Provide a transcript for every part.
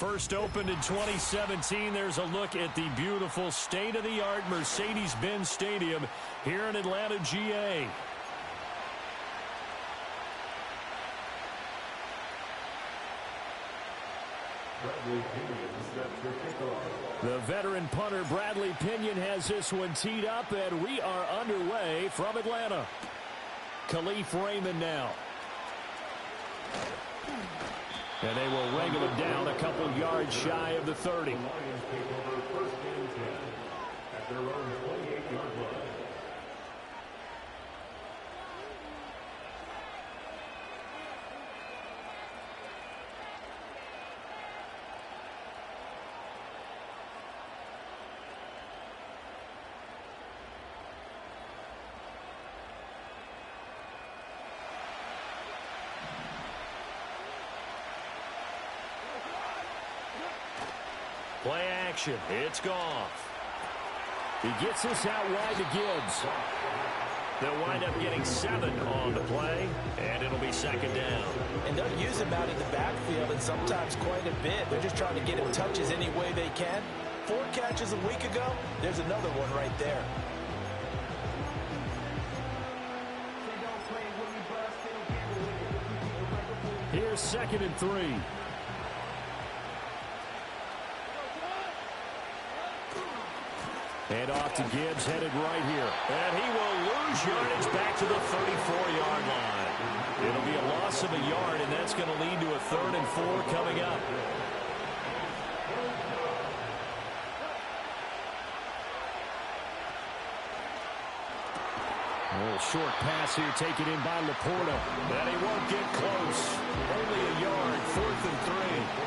First opened in 2017. There's a look at the beautiful state-of-the-art Mercedes-Benz Stadium here in Atlanta, GA. The veteran punter Bradley Pinion has this one teed up, and we are underway from Atlanta. Khalif Raymond now. And they will wrangle him down a couple yards shy of the 30. Play action. It's Goff. He gets this out wide to Gibbs. They'll wind up getting 7 on the play, and it'll be second down. And they'll use him out in the backfield, and sometimes quite a bit. They're just trying to get him touches any way they can. 4 catches a week ago. There's another one right there. Here's 2nd and 3. And off to Gibbs, headed right here. And he will lose yardage back to the 34-yard line. It'll be a loss of a yard, and that's going to lead to a 3rd and 4 coming up. A little short pass here taken in by Laporta. And he won't get close. Only a yard, 4th and 3.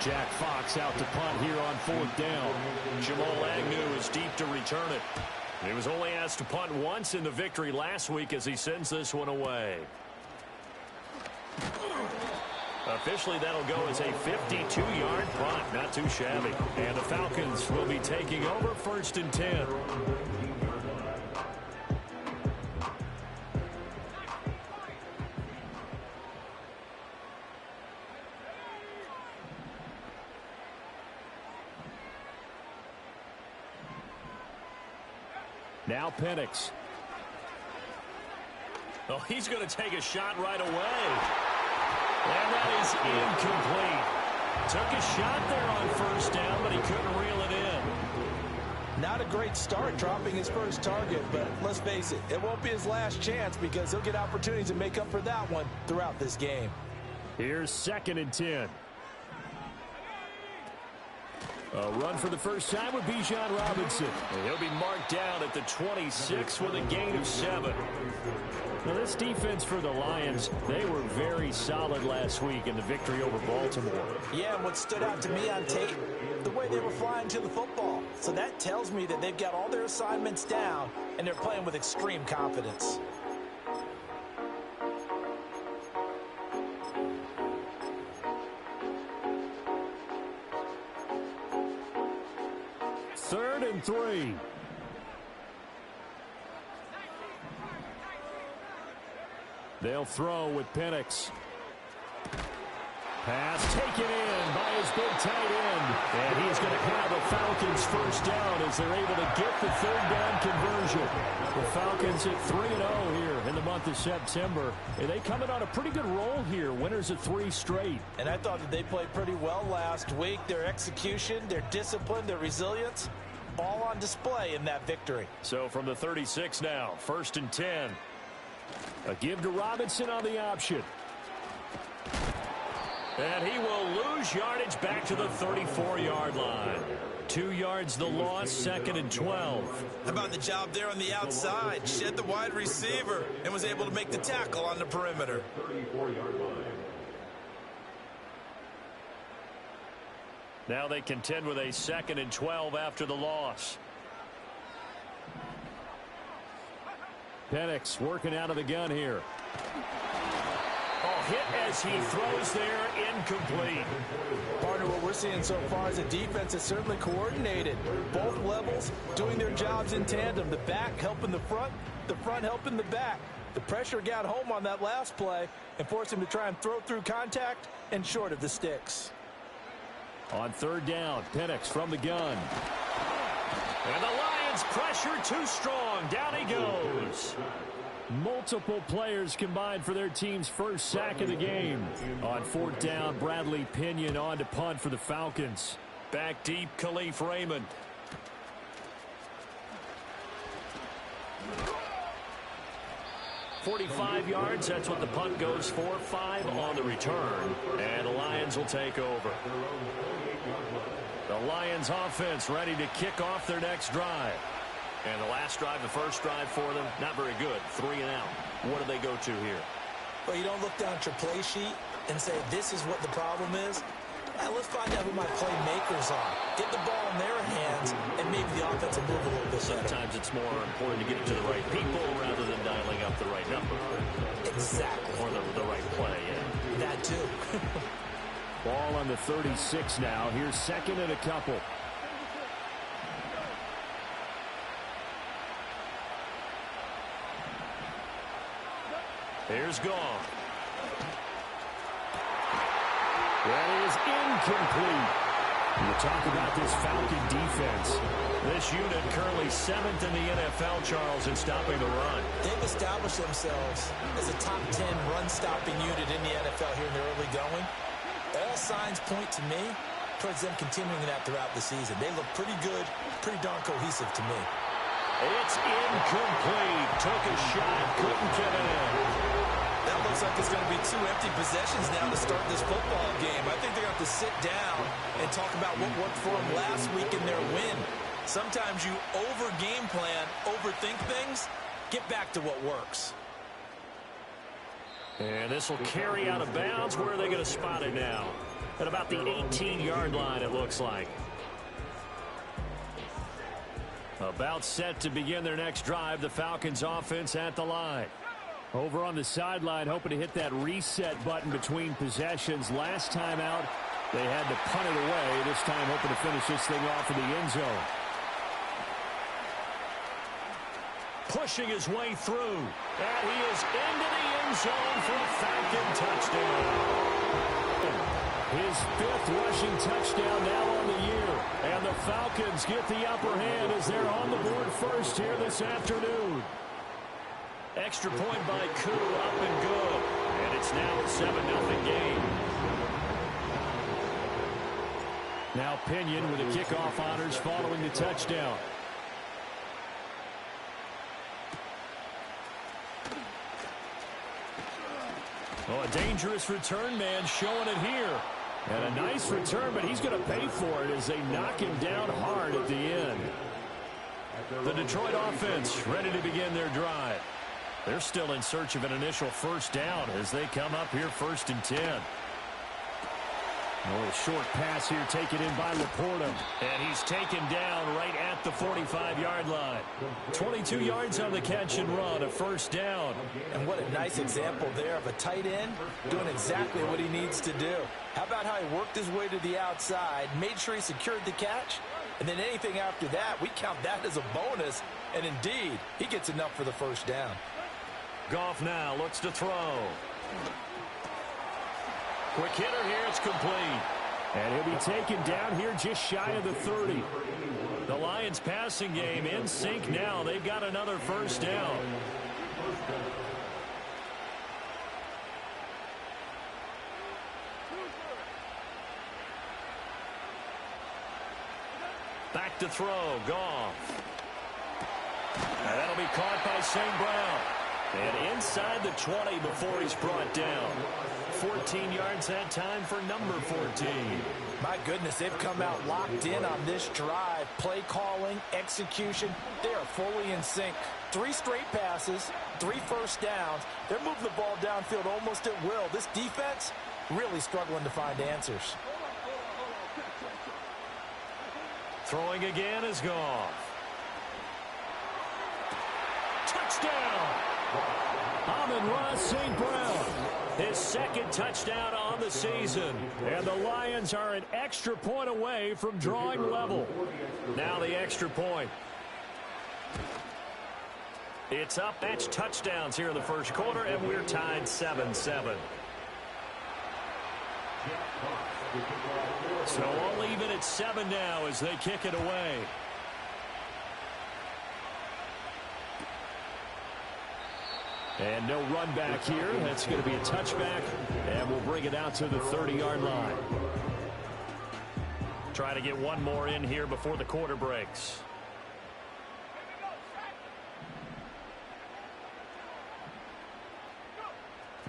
Jack Fox out to punt here on 4th down. Jamal Agnew is deep to return it. He was only asked to punt once in the victory last week as he sends this one away. Officially, that'll go as a 52-yard punt. Not too shabby. And the Falcons will be taking over 1st and 10. Now Penix. Oh, he's going to take a shot right away. And that is incomplete. Took a shot there on 1st down, but he couldn't reel it in. Not a great start dropping his first target, but let's face it, it won't be his last chance because he'll get opportunities to make up for that one throughout this game. Here's 2nd and 10. A run for the first time with Bijan Robinson. And he'll be marked down at the 26 with a gain of 7. Now this defense for the Lions, they were very solid last week in the victory over Baltimore. Yeah, and what stood out to me on tape, the way they were flying to the football. So that tells me that they've got all their assignments down and they're playing with extreme confidence. Third and 3. They'll throw with Penix. Pass taken in by his big tight end. And he's going to have a Falcons first down as they're able to get the 3rd down conversion. The Falcons at 3-0 here in the month of September. And they come in on a pretty good roll here. Winners of 3 straight. And I thought that they played pretty well last week. Their execution, their discipline, their resilience, all on display in that victory. So from the 36 now, 1st and 10. A give to Robinson on the option. And he will lose yardage back to the 34-yard line. 2 yards the loss, 2nd and 12. How about the job there on the outside? Shed the wide receiver and was able to make the tackle on the perimeter. 34-yard line. Now they contend with a 2nd and 12 after the loss. Penix working out of the gun here. Oh, hit as he throws there, incomplete. Partner, what we're seeing so far is a defense that's certainly coordinated. Both levels doing their jobs in tandem. The back helping the front helping the back. The pressure got home on that last play and forced him to try and throw through contact and short of the sticks. On third down, Penix from the gun. And the Lions pressure too strong. Down he goes. Multiple players combined for their team's first sack of the game. On fourth down, Bradley Pinion on to punt for the Falcons. Back deep, Khalif Raymond. "45 yards, that's what the punt goes for. 5 on the return. And the Lions will take over. The Lions offense ready to kick off their next drive. And the last drive, the first drive for them, not very good. 3 and out. What do they go to here? Well, you don't look down at your play sheet and say, this is what the problem is. Let's find out who my playmakers are. Get the ball in their hands, and maybe the offense will move a little bit better. Sometimes it's more important to get it to the right people rather than dialing up the right number. Exactly. Or the right play, yeah. That too. Ball on the 36 now. Here's second and a couple. Here's Goff. That is incomplete. You talk about this Falcon defense. This unit currently 7th in the NFL, Charles, in stopping the run. They've established themselves as a top 10 run-stopping unit in the NFL here in the early going. All signs point to me towards them continuing that throughout the season. They look pretty good, pretty darn cohesive to me. It's incomplete. Took a shot, couldn't get it in. That looks like it's going to be 2 empty possessions now to start this football game. I think they're going to have to sit down and talk about what worked for them last week in their win. Sometimes you over-game plan, overthink things, get back to what works. And this will carry out of bounds. Where are they going to spot it now? At about the 18-yard line, it looks like. About set to begin their next drive. The Falcons offense at the line. Over on the sideline, hoping to hit that reset button between possessions. Last time out, they had to punt it away. This time, hoping to finish this thing off in the end zone. Pushing his way through. And he is into the end zone for a Falcon touchdown. His 5th rushing touchdown now on the year. And the Falcons get the upper hand as they're on the board first here this afternoon. Extra point by Koo, up and good. And it's now a 7-0 game. Now Pinion with the kickoff honors following the touchdown. Oh, a dangerous return man showing it here. And a nice return, but he's going to pay for it as they knock him down hard at the end. The Detroit offense ready to begin their drive. They're still in search of an initial first down as they come up here 1st and 10. A little short pass here taken in by Laporta. And he's taken down right at the 45-yard line. 22 yards on the catch and run, a first down. And what a nice example there of a tight end doing exactly what he needs to do. How about how he worked his way to the outside, made sure he secured the catch, and then anything after that, we count that as a bonus. And indeed, he gets enough for the first down. Goff now looks to throw. Quick hitter here, it's complete. And he'll be taken down here just shy of the 30. The Lions passing game in sync now. They've got another first down. Back to throw, Goff. And that'll be caught by St. Brown. And inside the 20 before he's brought down. 14 yards that time for number 14. My goodness, they've come out locked in on this drive. Play calling, execution, they are fully in sync. 3 straight passes, 3 first downs. They're moving the ball downfield almost at will. This defense really struggling to find answers. Throwing again is Goff. Touchdown! Amon-Ra St. Brown. His 2nd touchdown on the season. And the Lions are an extra point away from drawing level. Now the extra point. It's up. Match touchdowns here in the first quarter, and we're tied 7-7. So all even at 7 now as they kick it away. And no run back here. That's going to be a touchback, and we'll bring it out to the 30-yard line. Try to get one more in here before the quarter breaks.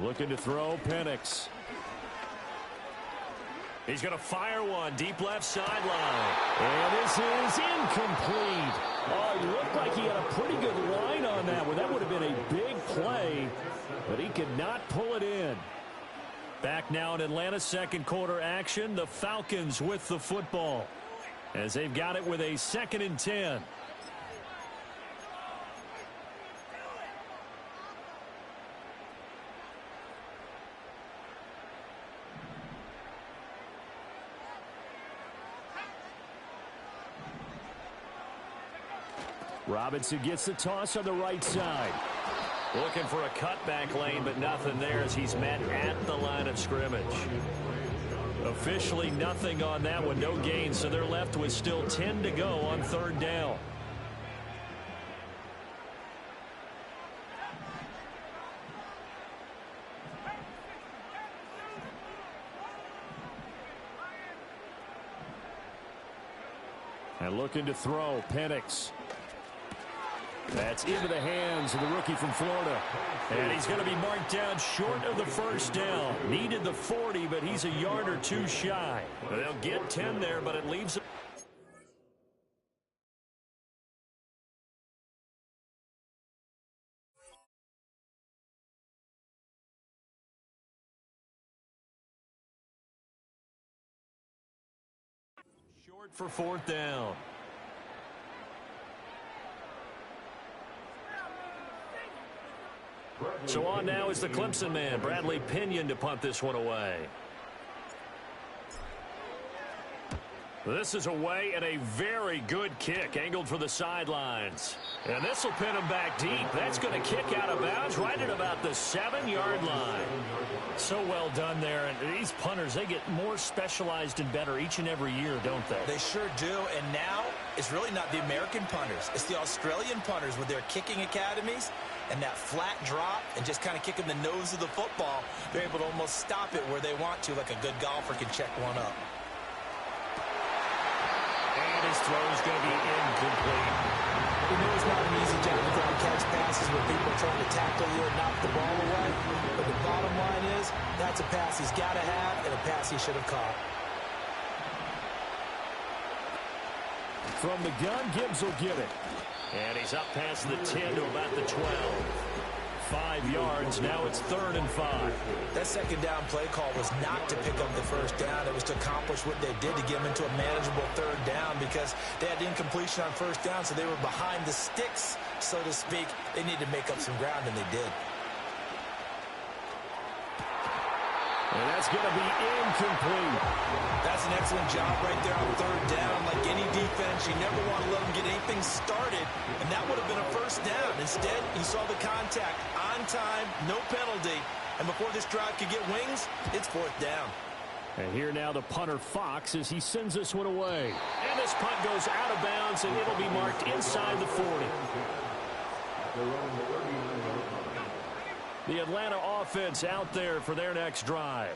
Looking to throw, Penix. He's going to fire one deep left sideline. And this is incomplete. Oh, it looked like he had a pretty good line on that one. That would have been a big play, but he could not pull it in. Back now in Atlanta's second quarter action. The Falcons with the football as they've got it with a 2nd and 10. Robinson gets the toss on the right side. Looking for a cutback lane, but nothing there as he's met at the line of scrimmage. Officially nothing on that one, no gain, so they're left with still 10 to go on 3rd down. And looking to throw, Penix. That's into the hands of the rookie from Florida. And he's going to be marked down short of the 1st down. Needed the 40, but he's a yard or 2 shy. They'll get 10 there, but it leaves it. Short for 4th down. So on now is the Clemson man, Bradley Pinion, to punt this one away. This is away and a very good kick, angled for the sidelines. And this will pin him back deep. That's going to kick out of bounds right at about the 7-yard line. So well done there. And these punters, they get more specialized and better each and every year, don't they? They sure do. And now it's really not the American punters. It's the Australian punters with their kicking academies and that flat drop and just kind of kicking the nose of the football. They're able to almost stop it where they want to, like a good golfer can check one up. And his throw is going to be incomplete. You know it's not an easy job to try to catch passes where people are trying to tackle you and knock the ball away. But the bottom line is, that's a pass he's got to have and a pass he should have caught. From the gun, Gibbs will get it. And he's up past the 10 to about the 12. 5 yards. Now it's 3rd and 5. That 2nd down play call was not to pick up the 1st down. It was to accomplish what they did to get them into a manageable 3rd down because they had incompletion on 1st down, so they were behind the sticks, so to speak. They needed to make up some ground, and they did. And that's going to be incomplete. That's an excellent job right there on 3rd down. Like any defense, you never want to let them get anything started, and that would have been a 1st down. Instead, he saw the contact on time, no penalty, and before this drive could get wings, it's 4th down. And here now the punter, Fox, as he sends this one away. And this punt goes out of bounds, and it'll be marked inside the 40. The Atlanta offense out there for their next drive.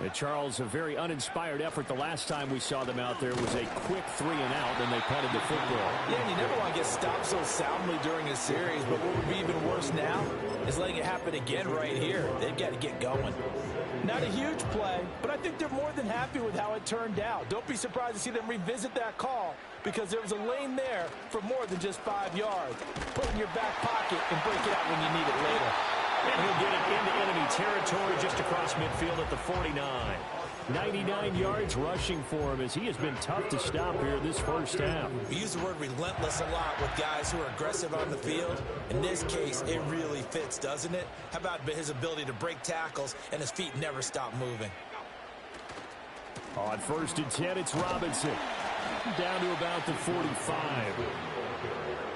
And Charles, a very uninspired effort the last time we saw them out there was a quick 3 and out, and they punted the football. Yeah, and you never want to get stopped so soundly during a series, but what would be even worse now is letting it happen again right here. They've got to get going. Not a huge play, but I think they're more than happy with how it turned out. Don't be surprised to see them revisit that call because there was a lane there for more than just 5 yards. Put it in your back pocket and break it out when you need it later. And he'll get it into enemy territory just across midfield at the 49. 99 yards rushing for him as he has been tough to stop here this 1st half. We use the word relentless a lot with guys who are aggressive on the field. In this case, it really fits, doesn't it? How about his ability to break tackles and his feet never stop moving? On 1st and 10, it's Robinson. Down to about the 45.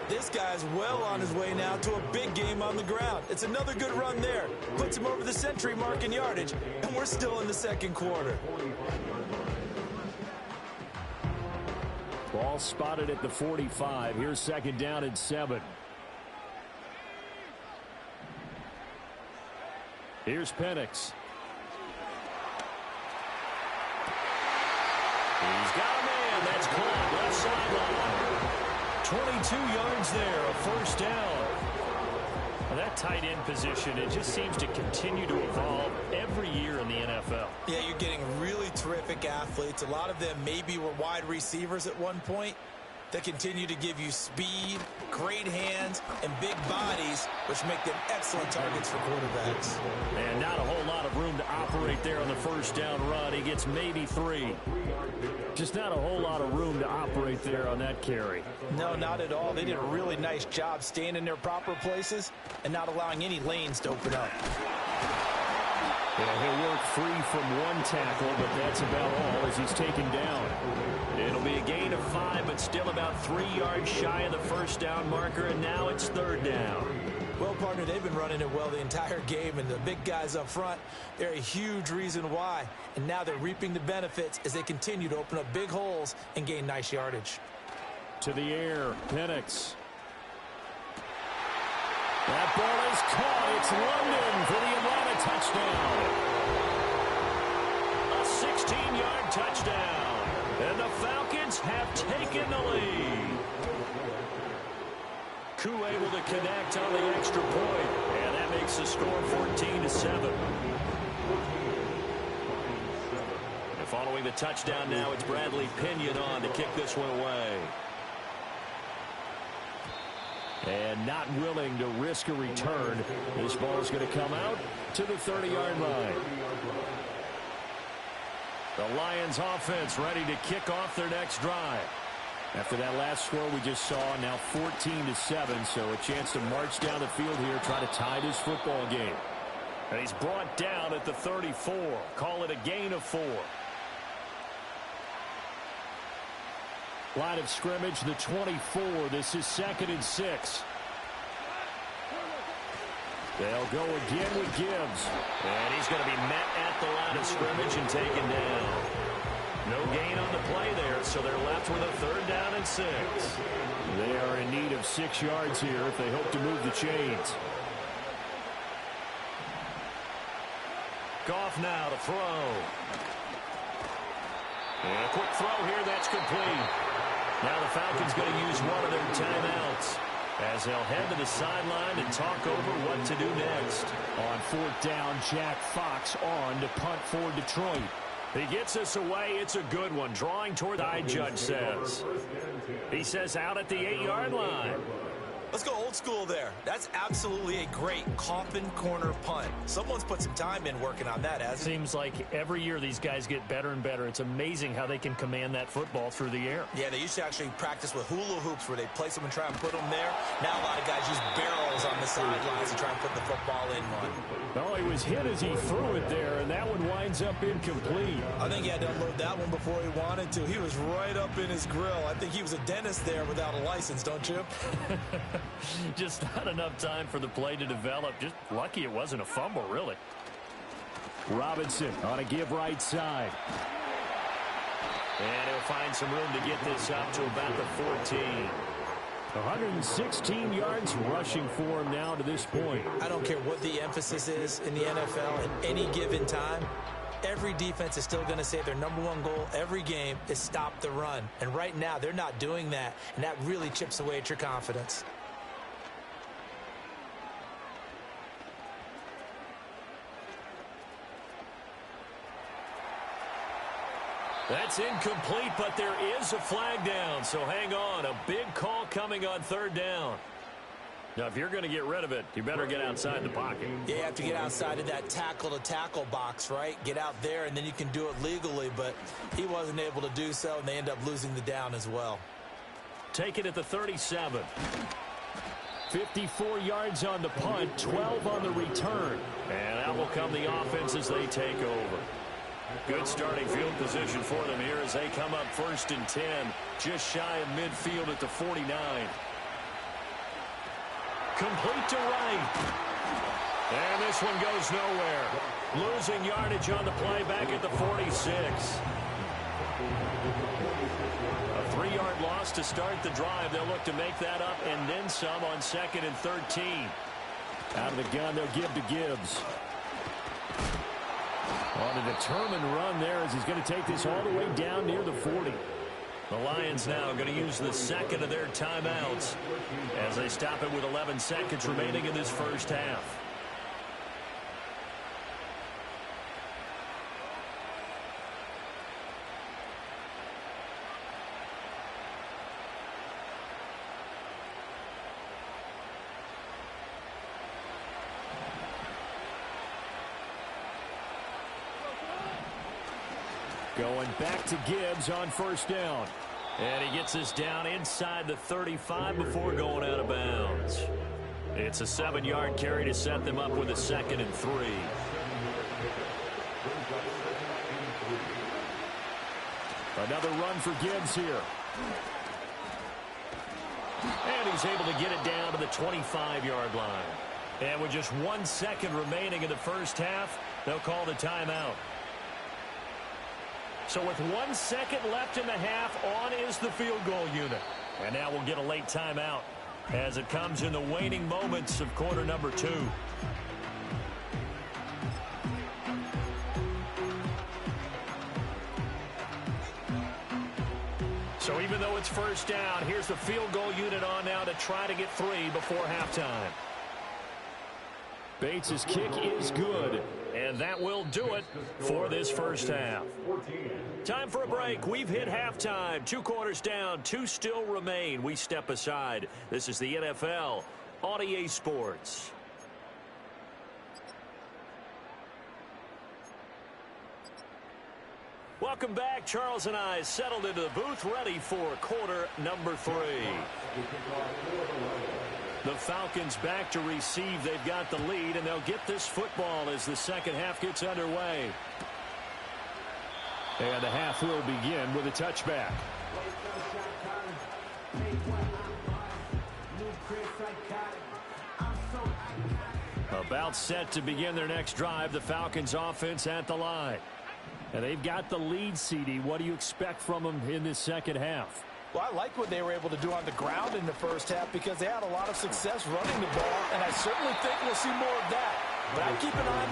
This guy's well on his way now to a big game on the ground. It's another good run there. Puts him over the century mark in yardage, and we're still in the 2nd quarter. Ball spotted at the 45. Here's second down and 7. Here's Penix. He's got a man. That's caught left sideline. 22 yards there, a first down. Well, that tight end position, it just seems to continue to evolve every year in the NFL. Yeah, you're getting really terrific athletes. A lot of them maybe were wide receivers at one point. They continue to give you speed, great hands, and big bodies, which make them excellent targets for quarterbacks. And not a whole lot of room to operate there on the first down run. He gets maybe 3. Just not a whole lot of room to operate there on that carry. No, not at all. They did a really nice job staying in their proper places and not allowing any lanes to open up. Yeah, he'll work free from one tackle, but that's about all as he's taken down. It'll be a gain of 5, but still about 3 yards shy of the first down marker, and now it's third down. Well, partner, they've been running it well the entire game, and the big guys up front, they're a huge reason why. And now they're reaping the benefits as they continue to open up big holes and gain nice yardage. To the air, Penix. That ball is caught. It's London for the Atlanta touchdown. A 16-yard touchdown. And the Falcons have taken the lead. Koo able to connect on the extra point. And that makes the score 14-7. And following the touchdown now, it's Bradley Pinion on to kick this one away. And not willing to risk a return. This ball is going to come out to the 30-yard line. The Lions offense ready to kick off their next drive. After that last score we just saw, now 14-7, so a chance to march down the field here, try to tie this football game. And he's brought down at the 34. Call it a gain of 4. Line of scrimmage, the 24. This is 2nd and 6. They'll go again with Gibbs. And he's going to be met at the line of scrimmage and taken down. No gain on the play there, so they're left with a 3rd down and 6. They are in need of 6 yards here if they hope to move the chains. Goff now to throw. And a quick throw here, that's complete. Now the Falcons going to use one of their timeouts as they'll head to the sideline and talk over what to do next. On 4th down, Jack Fox on to punt for Detroit. He gets us away. It's a good one. Drawing toward the judge says. He says out at the 8-yard line. Let's go old school there. That's absolutely a great coffin corner punt. Someone's put some time in working on that, hasn't it? Seems like every year these guys get better and better. It's amazing how they can command that football through the air. Yeah, they used to actually practice with hula hoops where they place them and try and put them there. Now a lot of guys use barrels on the sidelines to try and put the football in one. No, he was hit as he threw it there, and that one winds up incomplete. I think he had to unload that one before he wanted to. He was right up in his grill. I think he was a dentist there without a license, don't you? Just not enough time for the play to develop. Just lucky it wasn't a fumble, really. Robinson on a give right side. And he'll find some room to get this up to about the 14. 116 yards rushing for him now to this point. I don't care what the emphasis is in the NFL at any given time. Every defense is still going to say their #1 goal every game is stop the run. And right now, they're not doing that. And that really chips away at your confidence. That's incomplete, but there is a flag down, so hang on. A big call coming on 3rd down. Now, if you're going to get rid of it, you better get outside the pocket. Yeah, you have to get outside of that tackle-to-tackle box, right? Get out there, and then you can do it legally, but he wasn't able to do so, and they end up losing the down as well. Take it at the 37. 54 yards on the punt, 12 on the return. And out will come the offense as they take over. Good starting field position for them here as they come up 1st and 10, just shy of midfield at the 49. Complete to right. And this one goes nowhere. Losing yardage on the play back at the 46. A 3-yard loss to start the drive. They'll look to make that up and then some on 2nd and 13. Out of the gun, they'll give to Gibbs. On a determined run there as he's going to take this all the way down near the 40. The Lions now going to use the second of their timeouts as they stop it with 11 seconds remaining in this first half. Going back to Gibbs on first down. And he gets this down inside the 35 before going out of bounds. It's a 7-yard carry to set them up with a 2nd and 3. Another run for Gibbs here. And he's able to get it down to the 25-yard line. And with just 1 second remaining in the first half, they'll call the timeout. So with 1 second left in the half, on is the field goal unit. And now we'll get a late timeout as it comes in the waning moments of quarter number 2. So even though it's first down, here's the field goal unit on now to try to get 3 before halftime. Bates' kick is good, and that will do it for this first half. Time for a break. We've hit halftime. 2 quarters down, 2 still remain. We step aside. This is the NFL on EA Sports. Welcome back. Charles and I settled into the booth, ready for quarter number 3. The Falcons back to receive. They've got the lead, and they'll get this football as the second half gets underway. And the half will begin with a touchback. About set to begin their next drive. The Falcons offense at the line. And they've got the lead, CD. What do you expect from them in this second half? Well, I like what they were able to do on the ground in the first half because they had a lot of success running the ball, and I certainly think we'll see more of that. But I keep an eye on that